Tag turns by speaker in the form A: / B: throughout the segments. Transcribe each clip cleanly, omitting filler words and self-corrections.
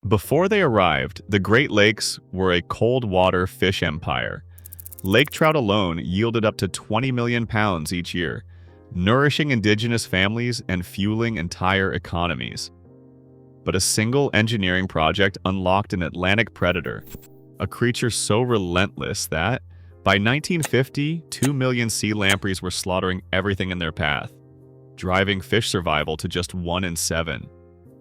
A: Before they arrived, the Great Lakes were a cold-water fish empire. Lake trout alone yielded up to 20 million pounds each year, nourishing indigenous families and fueling entire economies. But a single engineering project unlocked an Atlantic predator, a creature so relentless that, by 1950, 2 million sea lampreys were slaughtering everything in their path, driving fish survival to just 1 in 7.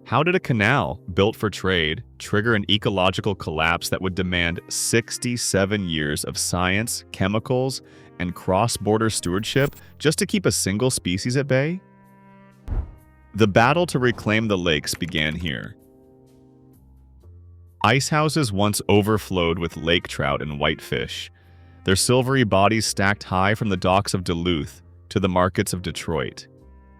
A: How did a canal, built for trade, trigger an ecological collapse that would demand 67 years of science, chemicals, and cross-border stewardship just to keep a single species at bay? The battle to reclaim the lakes began here. Ice houses once overflowed with lake trout and whitefish, their silvery bodies stacked high from the docks of Duluth to the markets of Detroit.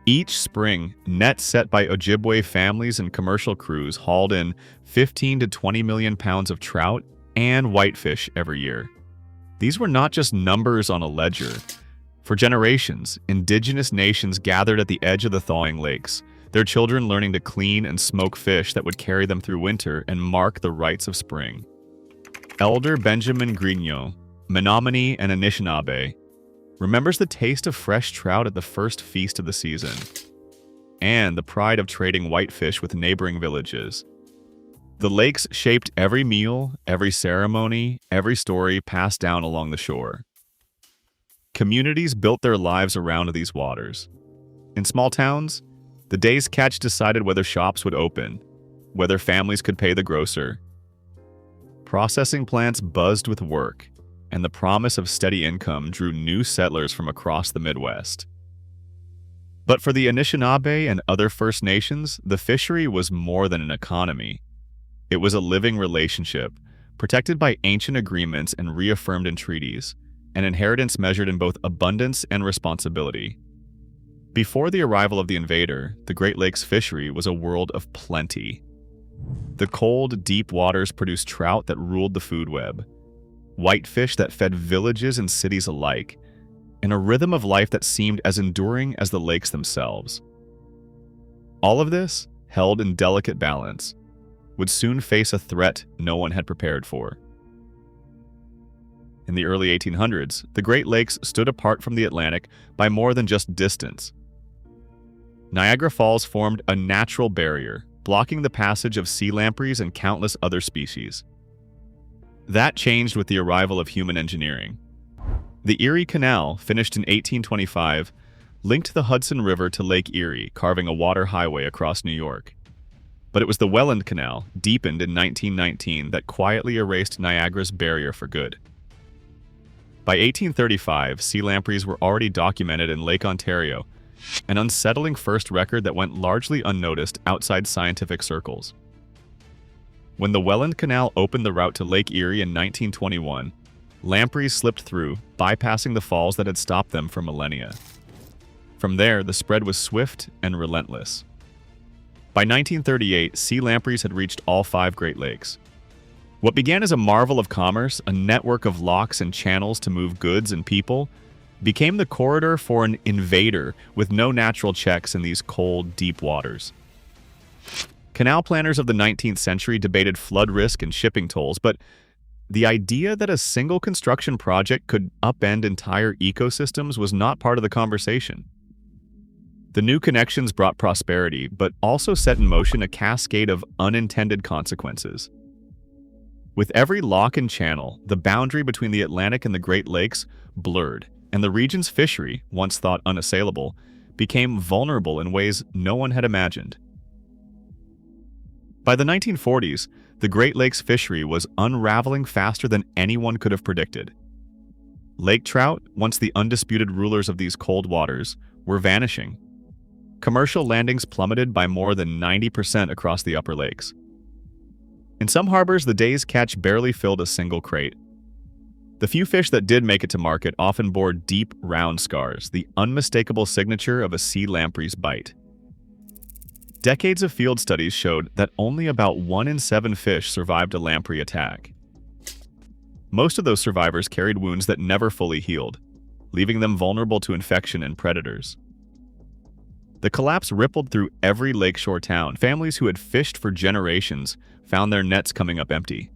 A: Each spring, nets set by Ojibwe families and commercial crews hauled in 15 to 20 million pounds of trout and whitefish every year. These were not just numbers on a ledger. For generations, indigenous nations gathered at the edge of the thawing lakes, their children learning to clean and smoke fish that would carry them through winter and mark the rites of spring. Elder Benjamin Grignon, Menominee and Anishinaabe, remembers the taste of fresh trout at the first feast of the season, and the pride of trading whitefish with neighboring villages. The lakes shaped every meal, every ceremony, every story passed down along the shore. Communities built their lives around these waters. In small towns, the day's catch decided whether shops would open, whether families could pay the grocer. Processing plants buzzed with work, and the promise of steady income drew new settlers from across the Midwest. But for the Anishinaabe and other First Nations, the fishery was more than an economy. It was a living relationship, protected by ancient agreements and reaffirmed in treaties, an inheritance measured in both abundance and responsibility. Before the arrival of the invader, the Great Lakes fishery was a world of plenty. The cold, deep waters produced trout that ruled the food web, whitefish that fed villages and cities alike, and a rhythm of life that seemed as enduring as the lakes themselves. All of this, held in delicate balance, would soon face a threat no one had prepared for. In the early 1800s, the Great Lakes stood apart from the Atlantic by more than just distance. Niagara Falls formed a natural barrier, blocking the passage of sea lampreys and countless other species. That changed with the arrival of human engineering. The Erie Canal, finished in 1825, linked the Hudson River to Lake Erie, carving a water highway across New York. But it was the Welland Canal, deepened in 1919, that quietly erased Niagara's barrier for good. By 1835, sea lampreys were already documented in Lake Ontario, an unsettling first record that went largely unnoticed outside scientific circles. When the Welland Canal opened the route to Lake Erie in 1921, lampreys slipped through, bypassing the falls that had stopped them for millennia. From there, the spread was swift and relentless. By 1938, sea lampreys had reached all 5 Great Lakes. What began as a marvel of commerce, a network of locks and channels to move goods and people, became the corridor for an invader with no natural checks in these cold, deep waters. Canal planners of the 19th century debated flood risk and shipping tolls, but the idea that a single construction project could upend entire ecosystems was not part of the conversation. The new connections brought prosperity, but also set in motion a cascade of unintended consequences. With every lock and channel, the boundary between the Atlantic and the Great Lakes blurred, and the region's fishery, once thought unassailable, became vulnerable in ways no one had imagined. By the 1940s, the Great Lakes fishery was unraveling faster than anyone could have predicted. Lake trout, once the undisputed rulers of these cold waters, were vanishing. Commercial landings plummeted by more than 90% across the upper lakes. In some harbors, the day's catch barely filled a single crate. The few fish that did make it to market often bore deep, round scars, the unmistakable signature of a sea lamprey's bite. Decades of field studies showed that only about 1 in 7 fish survived a lamprey attack. Most of those survivors carried wounds that never fully healed, leaving them vulnerable to infection and predators. The collapse rippled through every lakeshore town. Families who had fished for generations found their nets coming up empty.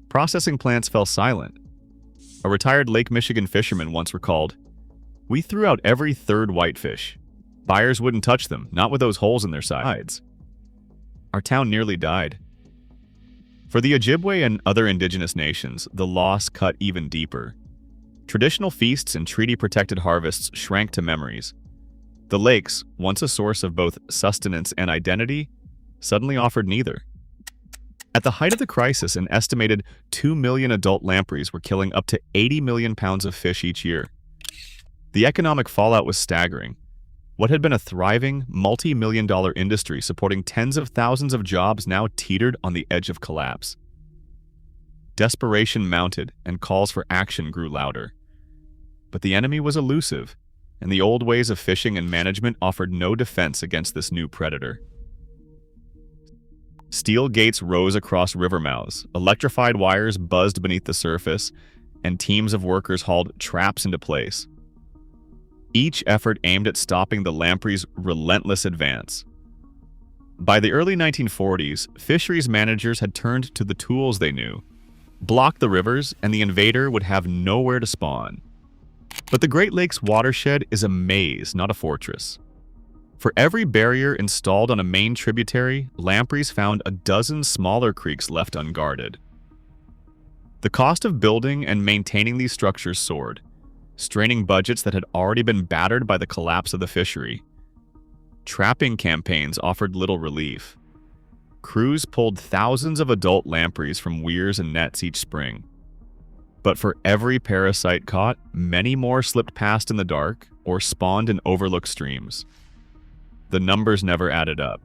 A: Processing plants fell silent. A retired Lake Michigan fisherman once recalled, "We threw out every third whitefish. Buyers wouldn't touch them, not with those holes in their sides. Our town nearly died." For the Ojibwe and other indigenous nations, the loss cut even deeper. Traditional feasts and treaty-protected harvests shrank to memories. The lakes, once a source of both sustenance and identity, suddenly offered neither. At the height of the crisis, an estimated 2 million adult lampreys were killing up to 80 million pounds of fish each year. The economic fallout was staggering. What had been a thriving, multi-million-dollar industry supporting tens of thousands of jobs now teetered on the edge of collapse. Desperation mounted, and calls for action grew louder. But the enemy was elusive, and the old ways of fishing and management offered no defense against this new predator. Steel gates rose across river mouths, electrified wires buzzed beneath the surface, and teams of workers hauled traps into place. Each effort aimed at stopping the lampreys' relentless advance. By the early 1940s, fisheries managers had turned to the tools they knew. Block the rivers, and the invader would have nowhere to spawn. But the Great Lakes watershed is a maze, not a fortress. For every barrier installed on a main tributary, lampreys found a dozen smaller creeks left unguarded. The cost of building and maintaining these structures soared, straining budgets that had already been battered by the collapse of the fishery. Trapping campaigns offered little relief. Crews pulled thousands of adult lampreys from weirs and nets each spring. But for every parasite caught, many more slipped past in the dark or spawned in overlooked streams. The numbers never added up.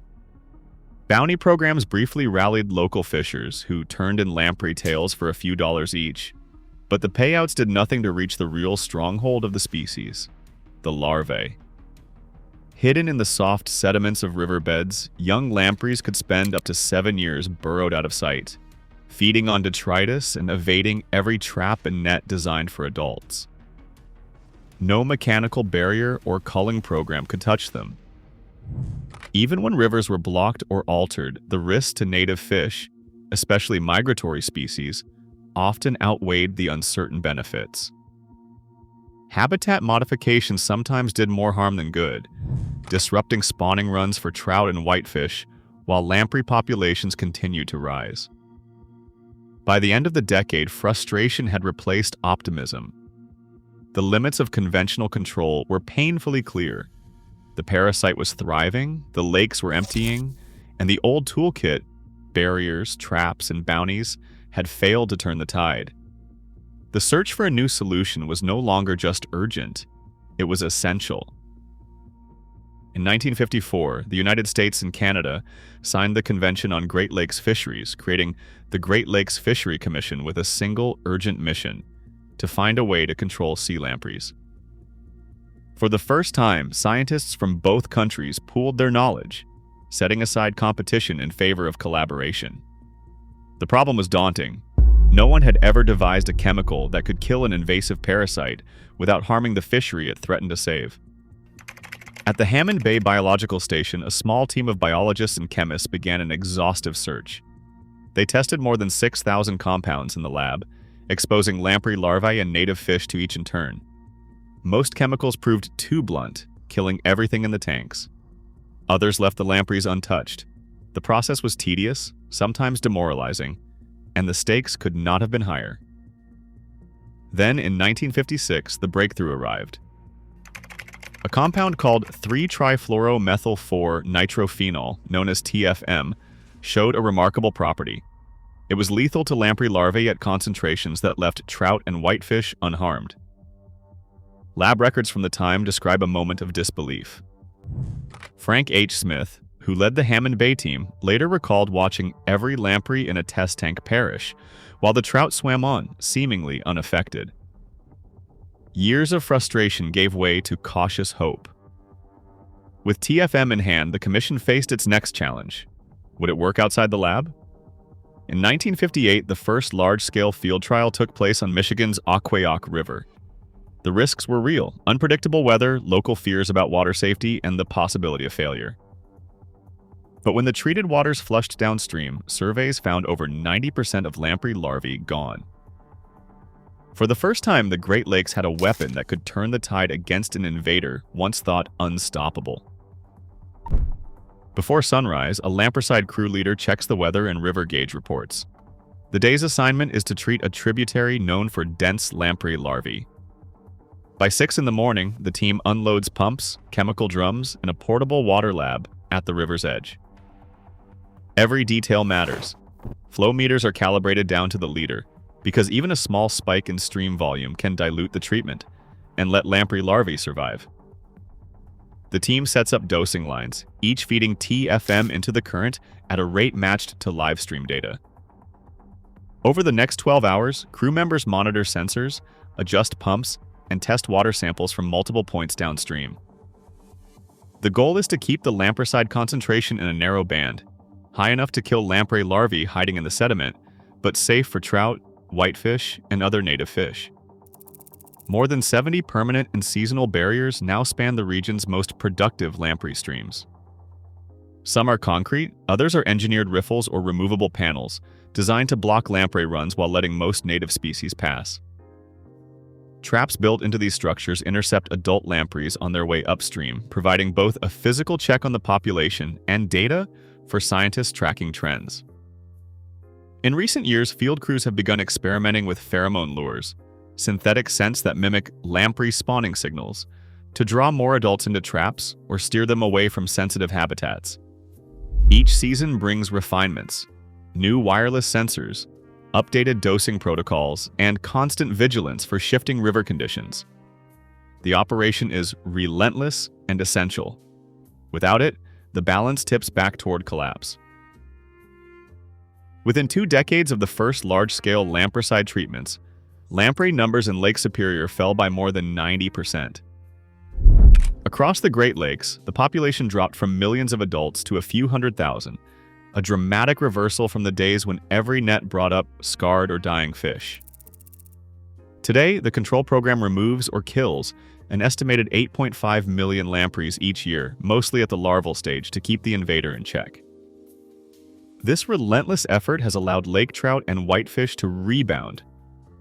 A: Bounty programs briefly rallied local fishers who turned in lamprey tails for a few dollars each, but the payouts did nothing to reach the real stronghold of the species, the larvae. Hidden in the soft sediments of riverbeds, young lampreys could spend up to 7 years burrowed out of sight, feeding on detritus and evading every trap and net designed for adults. No mechanical barrier or culling program could touch them. Even when rivers were blocked or altered, the risks to native fish, especially migratory species, often outweighed the uncertain benefits. Habitat modification sometimes did more harm than good, disrupting spawning runs for trout and whitefish, while lamprey populations continued to rise. By the end of the decade, frustration had replaced optimism. The limits of conventional control were painfully clear. The parasite was thriving, the lakes were emptying, and the old toolkit, barriers, traps, and bounties, had failed to turn the tide. The search for a new solution was no longer just urgent, it was essential. In 1954, the United States and Canada signed the Convention on Great Lakes Fisheries, creating the Great Lakes Fishery Commission with a single urgent mission: to find a way to control sea lampreys. For the first time, scientists from both countries pooled their knowledge, setting aside competition in favor of collaboration. The problem was daunting. No one had ever devised a chemical that could kill an invasive parasite without harming the fishery it threatened to save. At the Hammond Bay Biological Station, a small team of biologists and chemists began an exhaustive search. They tested more than 6,000 compounds in the lab, exposing lamprey larvae and native fish to each in turn. Most chemicals proved too blunt, killing everything in the tanks. Others left the lampreys untouched. The process was tedious, sometimes demoralizing, and the stakes could not have been higher. Then, in 1956, the breakthrough arrived. A compound called 3-trifluoromethyl-4-nitrophenol, known as TFM, showed a remarkable property. It was lethal to lamprey larvae at concentrations that left trout and whitefish unharmed. Lab records from the time describe a moment of disbelief. Frank H. Smith, who led the Hammond Bay team, later recalled watching every lamprey in a test tank perish, while the trout swam on, seemingly unaffected. Years of frustration gave way to cautious hope. With TFM in hand, the commission faced its next challenge. Would it work outside the lab? In 1958, the first large-scale field trial took place on Michigan's Aqueoc River. The risks were real: unpredictable weather, local fears about water safety, and the possibility of failure. But when the treated waters flushed downstream, surveys found over 90% of lamprey larvae gone. For the first time, the Great Lakes had a weapon that could turn the tide against an invader once thought unstoppable. Before sunrise, a Lampreys crew leader checks the weather and river gauge reports. The day's assignment is to treat a tributary known for dense lamprey larvae. By 6 in the morning, the team unloads pumps, chemical drums, and a portable water lab at the river's edge. Every detail matters. Flow meters are calibrated down to the liter, because even a small spike in stream volume can dilute the treatment and let lamprey larvae survive. The team sets up dosing lines, each feeding TFM into the current at a rate matched to live stream data. Over the next 12 hours, crew members monitor sensors, adjust pumps, and test water samples from multiple points downstream. The goal is to keep the lamprey concentration in a narrow band, high enough to kill lamprey larvae hiding in the sediment, but safe for trout, whitefish, and other native fish. More than 70 permanent and seasonal barriers now span the region's most productive lamprey streams. Some are concrete, others are engineered riffles or removable panels, designed to block lamprey runs while letting most native species pass. Traps built into these structures intercept adult lampreys on their way upstream, providing both a physical check on the population and data for scientists tracking trends. In recent years, field crews have begun experimenting with pheromone lures, synthetic scents that mimic lamprey spawning signals, to draw more adults into traps or steer them away from sensitive habitats. Each season brings refinements, new wireless sensors, updated dosing protocols, and constant vigilance for shifting river conditions. The operation is relentless and essential. Without it, the balance tips back toward collapse. Within 2 decades of the first large-scale lamprey treatments, lamprey numbers in Lake Superior fell by more than 90%. Across the Great Lakes, the population dropped from millions of adults to a few hundred thousand, a dramatic reversal from the days when every net brought up scarred or dying fish. Today, the control program removes or kills an estimated 8.5 million lampreys each year, mostly at the larval stage, to keep the invader in check. This relentless effort has allowed lake trout and whitefish to rebound,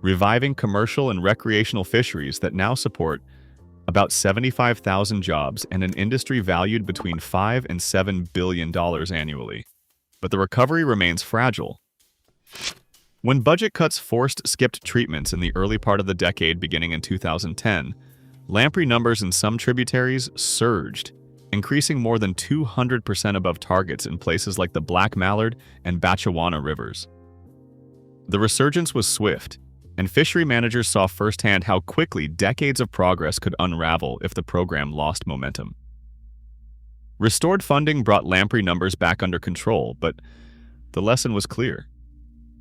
A: reviving commercial and recreational fisheries that now support about 75,000 jobs and an industry valued between $5 and $7 billion annually. But the recovery remains fragile. When budget cuts forced skipped treatments in the early part of the decade beginning in 2010, lamprey numbers in some tributaries surged, increasing more than 200% above targets in places like the Black Mallard and Batchewana rivers. The resurgence was swift, and fishery managers saw firsthand how quickly decades of progress could unravel if the program lost momentum. Restored funding brought lamprey numbers back under control, but the lesson was clear.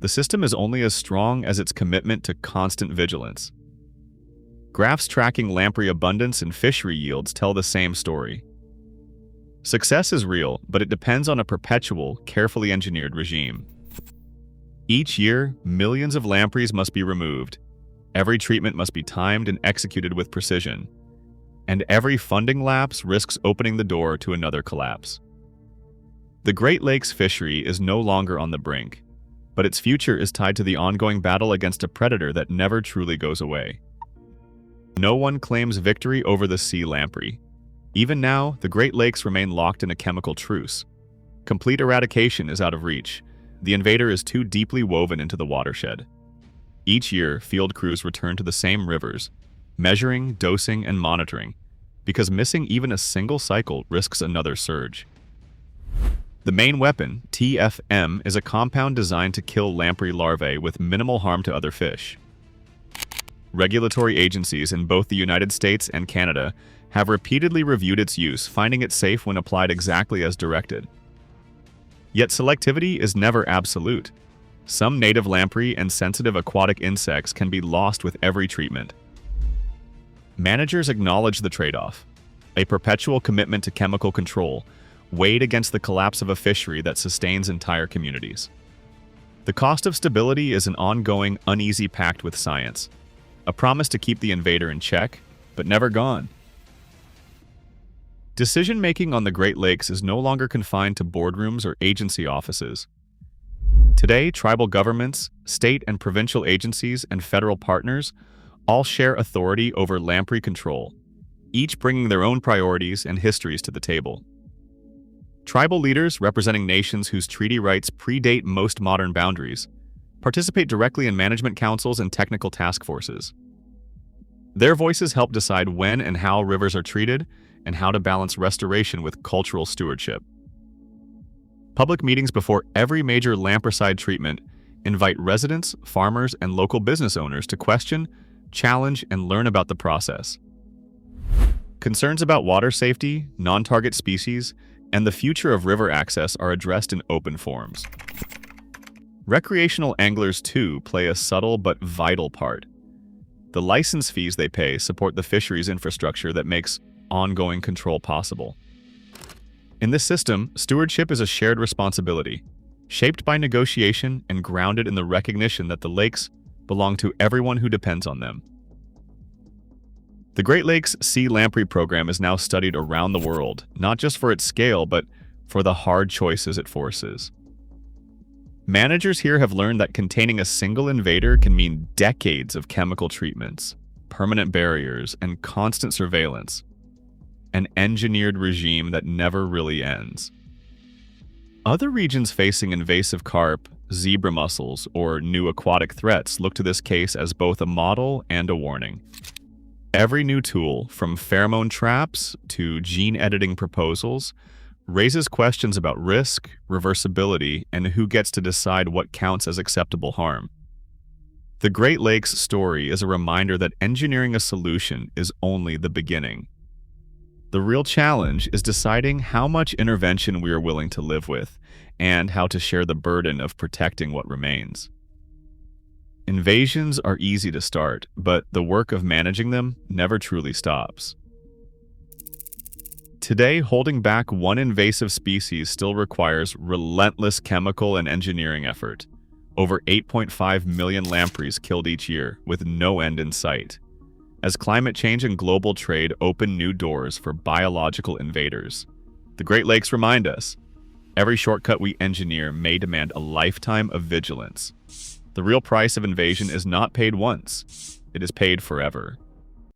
A: The system is only as strong as its commitment to constant vigilance. Graphs tracking lamprey abundance and fishery yields tell the same story. Success is real, but it depends on a perpetual, carefully engineered regime. Each year, millions of lampreys must be removed. Every treatment must be timed and executed with precision. And every funding lapse risks opening the door to another collapse. The Great Lakes fishery is no longer on the brink, but its future is tied to the ongoing battle against a predator that never truly goes away. No one claims victory over the sea lamprey. Even now, the Great Lakes remain locked in a chemical truce. Complete eradication is out of reach. The invader is too deeply woven into the watershed. Each year, field crews return to the same rivers, measuring, dosing, and monitoring, because missing even a single cycle risks another surge. The main weapon, TFM, is a compound designed to kill lamprey larvae with minimal harm to other fish. Regulatory agencies in both the United States and Canada have repeatedly reviewed its use, finding it safe when applied exactly as directed. Yet selectivity is never absolute. Some native lamprey and sensitive aquatic insects can be lost with every treatment. Managers acknowledge the trade-off, a perpetual commitment to chemical control, weighed against the collapse of a fishery that sustains entire communities. The cost of stability is an ongoing, uneasy pact with science. a promise to keep the invader in check, but never gone. Decision-making on the Great Lakes is no longer confined to boardrooms or agency offices. Today, tribal governments, state and provincial agencies, and federal partners all share authority over lamprey control, each bringing their own priorities and histories to the table. Tribal leaders, representing nations whose treaty rights predate most modern boundaries, participate directly in management councils and technical task forces. Their voices help decide when and how rivers are treated and how to balance restoration with cultural stewardship. Public meetings before every major lampricide treatment invite residents, farmers, and local business owners to question, challenge, and learn about the process. Concerns about water safety, non-target species, and the future of river access are addressed in open forums. Recreational anglers, too, play a subtle but vital part. The license fees they pay support the fisheries infrastructure that makes ongoing control possible. In this system, stewardship is a shared responsibility, shaped by negotiation and grounded in the recognition that the lakes belong to everyone who depends on them. The Great Lakes Sea Lamprey Program is now studied around the world, not just for its scale, but for the hard choices it forces. Managers here have learned that containing a single invader can mean decades of chemical treatments, permanent barriers, and constant surveillance. An engineered regime that never really ends. Other regions facing invasive carp, zebra mussels, or new aquatic threats look to this case as both a model and a warning. Every new tool, from pheromone traps to gene editing proposals, raises questions about risk, reversibility, and who gets to decide what counts as acceptable harm. The Great Lakes story is a reminder that engineering a solution is only the beginning. The real challenge is deciding how much intervention we are willing to live with and how to share the burden of protecting what remains. Invasions are easy to start, but the work of managing them never truly stops. Today, holding back one invasive species still requires relentless chemical and engineering effort. Over 8.5 million lampreys killed each year, with no end in sight. As climate change and global trade open new doors for biological invaders, the Great Lakes remind us, every shortcut we engineer may demand a lifetime of vigilance. The real price of invasion is not paid once, it is paid forever.